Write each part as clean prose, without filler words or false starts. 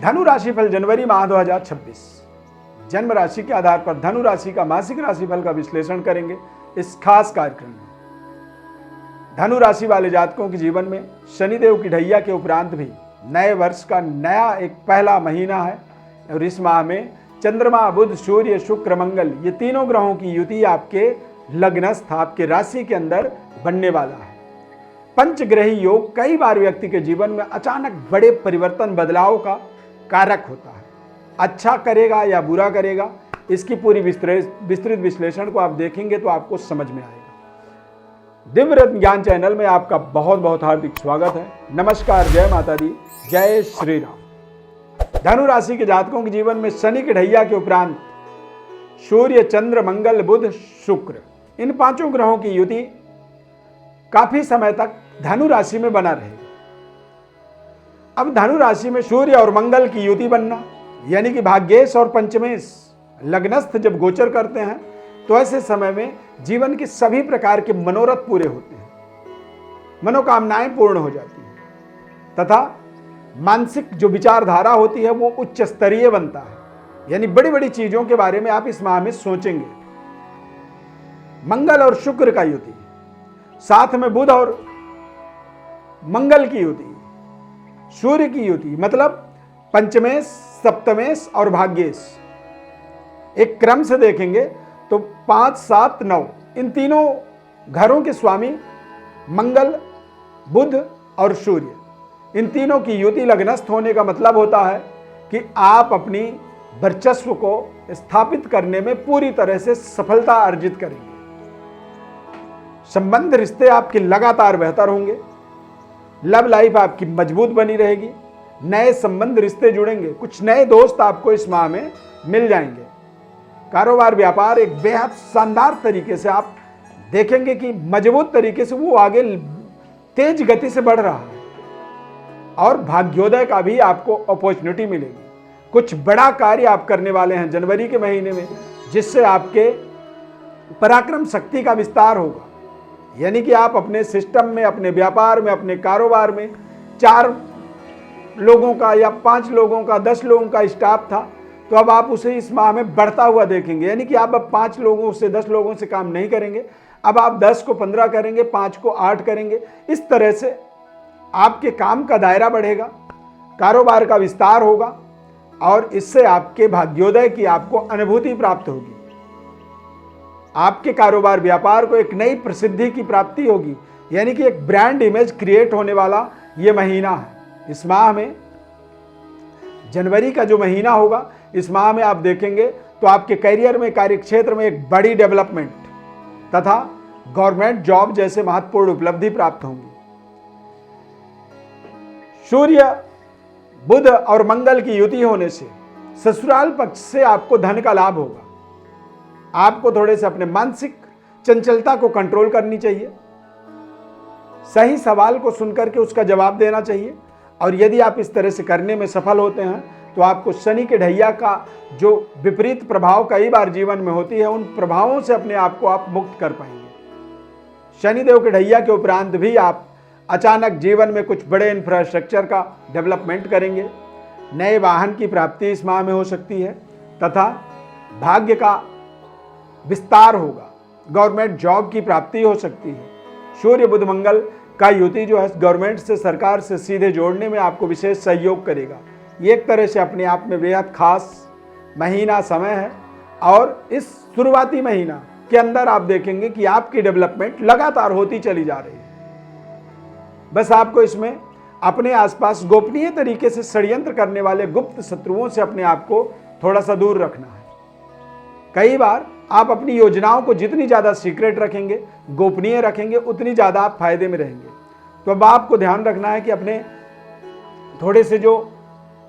धनु राशि फल जनवरी माह 2026। जन्म राशि के आधार पर धनु राशि का मासिक राशिफल का विश्लेषण करेंगे इस खास कार्यक्रम में। धनु राशि वाले जातकों के जीवन में शनिदेव की ढैया के उपरांत भी नए वर्ष का नया एक पहला महीना है और इस माह में चंद्रमा, बुध, सूर्य, शुक्र, मंगल ये तीनों ग्रहों की युति आपके लग्नस्थ आपके राशि के अंदर बनने वाला है। पंचग्रही योग कई बार व्यक्ति के जीवन में अचानक बड़े परिवर्तन बदलाव का कारक होता है। अच्छा करेगा या बुरा करेगा, इसकी पूरी विस्तृत विश्लेषण को आप देखेंगे तो आपको समझ में आएगा। दिव्य रत्न ज्ञान चैनल में आपका बहुत बहुत हार्दिक स्वागत है। नमस्कार, जय माता दी, जय श्री राम। धनु राशि के जातकों के जीवन में शनि के ढैया के उपरांत सूर्य, चंद्र, मंगल, बुध, शुक्र इन पांचों ग्रहों की युति काफी समय तक धनु राशि में बना रहेगा। अब धनु राशि में सूर्य और मंगल की युति बनना यानी कि भाग्येश और पंचमेश लग्नस्थ जब गोचर करते हैं तो ऐसे समय में जीवन के सभी प्रकार के मनोरथ पूरे होते हैं, मनोकामनाएं पूर्ण हो जाती हैं तथा मानसिक जो विचारधारा होती है वो उच्च स्तरीय बनता है। यानी बड़ी बड़ी चीजों के बारे में आप इस माह में सोचेंगे। मंगल और शुक्र का युति, साथ में बुध और मंगल की युति, सूर्य की युति, मतलब पंचमेश, सप्तमेश और भाग्येश एक क्रम से देखेंगे तो 5, 7, 9 इन तीनों घरों के स्वामी मंगल, बुध और सूर्य इन तीनों की युति लग्नस्थ होने का मतलब होता है कि आप अपनी वर्चस्व को स्थापित करने में पूरी तरह से सफलता अर्जित करेंगे। संबंध रिश्ते आपके लगातार बेहतर होंगे। लव लाइफ आपकी मजबूत बनी रहेगी। नए संबंध रिश्ते जुड़ेंगे। कुछ नए दोस्त आपको इस माह में मिल जाएंगे। कारोबार व्यापार एक बेहद शानदार तरीके से आप देखेंगे कि मजबूत तरीके से वो आगे तेज गति से बढ़ रहा है और भाग्योदय का भी आपको अपॉर्चुनिटी मिलेगी। कुछ बड़ा कार्य आप करने वाले हैं जनवरी के महीने में, जिससे आपके पराक्रम शक्ति का विस्तार होगा। यानी कि आप अपने सिस्टम में, अपने व्यापार में, अपने कारोबार में 4 लोगों का या 5 लोगों का, 10 लोगों का स्टाफ था तो अब आप उसे इस माह में बढ़ता हुआ देखेंगे। यानी कि आप अब 5 लोगों से, 10 लोगों से काम नहीं करेंगे, अब आप 10 को 15 करेंगे, 5 को 8 करेंगे। इस तरह से आपके काम का दायरा बढ़ेगा, कारोबार का विस्तार होगा और इससे आपके भाग्योदय की आपको अनुभूति प्राप्त होगी। आपके कारोबार व्यापार को एक नई प्रसिद्धि की प्राप्ति होगी। यानी कि एक ब्रांड इमेज क्रिएट होने वाला ये महीना है। इस माह में जनवरी का जो महीना होगा, इस माह में आप देखेंगे तो आपके करियर में, कार्य क्षेत्र में एक बड़ी डेवलपमेंट तथा गवर्नमेंट जॉब जैसे महत्वपूर्ण उपलब्धि प्राप्त होंगी। सूर्य, बुध और मंगल की युति होने से ससुराल पक्ष से आपको धन का लाभ होगा। आपको थोड़े से अपने मानसिक चंचलता को कंट्रोल करनी चाहिए। सही सवाल को सुनकर के उसका जवाब देना चाहिए और यदि आप इस तरह से करने में सफल होते हैं तो आपको शनि के ढैया का जो विपरीत प्रभाव कई बार जीवन में होती है, उन प्रभावों से अपने आप को आप मुक्त कर पाएंगे। शनिदेव के ढैया के उपरांत भी आप अचानक जीवन में कुछ बड़े इंफ्रास्ट्रक्चर का डेवलपमेंट करेंगे। नए वाहन की प्राप्ति इस माह में हो सकती है तथा भाग्य का विस्तार होगा। गवर्नमेंट जॉब की प्राप्ति हो सकती है। सूर्य, बुध, मंगल का युति जो है गवर्नमेंट से, सरकार से सीधे जोड़ने में आपको विशेष सहयोग करेगा। ये एक तरह से अपने आप में बेहद खास महीना समय है और इस शुरुआती महीना के अंदर आप देखेंगे कि आपकी डेवलपमेंट लगातार होती चली जा रही है। बस आपको इसमें अपने आसपास गोपनीय तरीके से षड्यंत्र करने वाले गुप्त शत्रुओं से अपने आप को थोड़ा सा दूर रखना है। कई बार आप अपनी योजनाओं को जितनी ज़्यादा सीक्रेट रखेंगे, गोपनीय रखेंगे, उतनी ज़्यादा आप फायदे में रहेंगे। तो अब आपको ध्यान रखना है कि अपने थोड़े से जो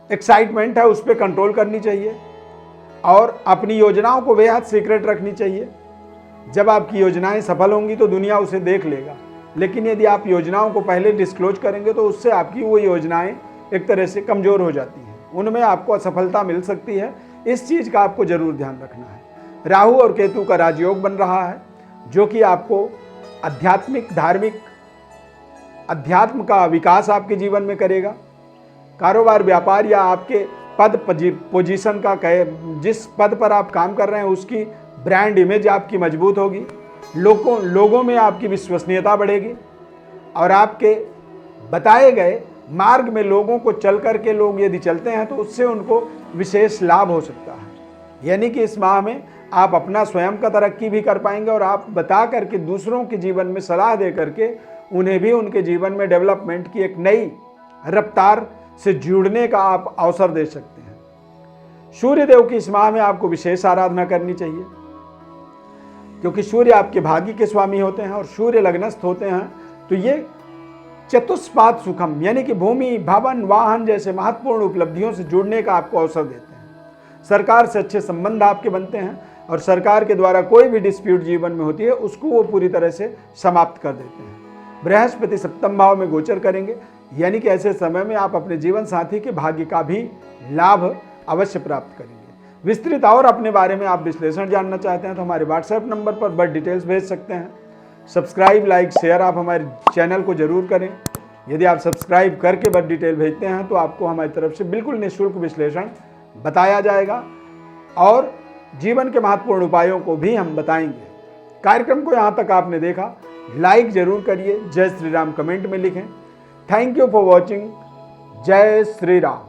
एक्साइटमेंट है उस पर कंट्रोल करनी चाहिए और अपनी योजनाओं को बेहद सीक्रेट रखनी चाहिए। जब आपकी योजनाएं सफल होंगी तो दुनिया उसे देख लेगा, लेकिन यदि आप योजनाओं को पहले डिस्क्लोज करेंगे तो उससे आपकी वो योजनाएं एक तरह से कमज़ोर हो जाती हैं, उनमें आपको असफलता मिल सकती है। इस चीज़ का आपको ज़रूर ध्यान रखना है। राहु और केतु का राजयोग बन रहा है जो कि आपको आध्यात्मिक, धार्मिक, अध्यात्म का विकास आपके जीवन में करेगा। कारोबार, व्यापार या आपके पद पोजीशन का जिस पद पर आप काम कर रहे हैं उसकी ब्रांड इमेज आपकी मजबूत होगी, लोगों में आपकी विश्वसनीयता बढ़ेगी और आपके बताए गए मार्ग में लोगों को चल करके लोग यदि चलते हैं तो उससे उनको विशेष लाभ हो सकता है। यानी कि इस माह में आप अपना स्वयं का तरक्की भी कर पाएंगे और आप बता करके दूसरों के जीवन में सलाह दे करके उन्हें भी उनके जीवन में डेवलपमेंट की एक नई रफ्तार से जुड़ने का आप अवसर दे सकते हैं। सूर्य देव की इस माह में आपको विशेष आराधना करनी चाहिए, क्योंकि सूर्य आपके भाग्य के स्वामी होते हैं और सूर्य लग्नस्थ होते हैं तो ये चतुष्पाद सुखम यानी कि भूमि, भवन, वाहन जैसे महत्वपूर्ण उपलब्धियों से जुड़ने का आपको अवसर देते हैं। सरकार से अच्छे संबंध आपके बनते हैं और सरकार के द्वारा कोई भी डिस्प्यूट जीवन में होती है उसको वो पूरी तरह से समाप्त कर देते हैं। बृहस्पति सप्तम भाव में गोचर करेंगे, यानी कि ऐसे समय में आप अपने जीवन साथी के भाग्य का भी लाभ अवश्य प्राप्त करेंगे। विस्तृत और अपने बारे में आप विश्लेषण जानना चाहते हैं तो हमारे व्हाट्सएप नंबर पर बर्थ डिटेल्स भेज सकते हैं। सब्सक्राइब, लाइक, शेयर आप हमारे चैनल को जरूर करें। यदि आप सब्सक्राइब करके बर्थ डिटेल भेजते हैं तो आपको हमारी तरफ से बिल्कुल निःशुल्क विश्लेषण बताया जाएगा और जीवन के महत्वपूर्ण उपायों को भी हम बताएंगे। कार्यक्रम को यहाँ तक आपने देखा, लाइक जरूर करिए, जय श्री राम कमेंट में लिखें। Thank you for watching. जय श्री राम।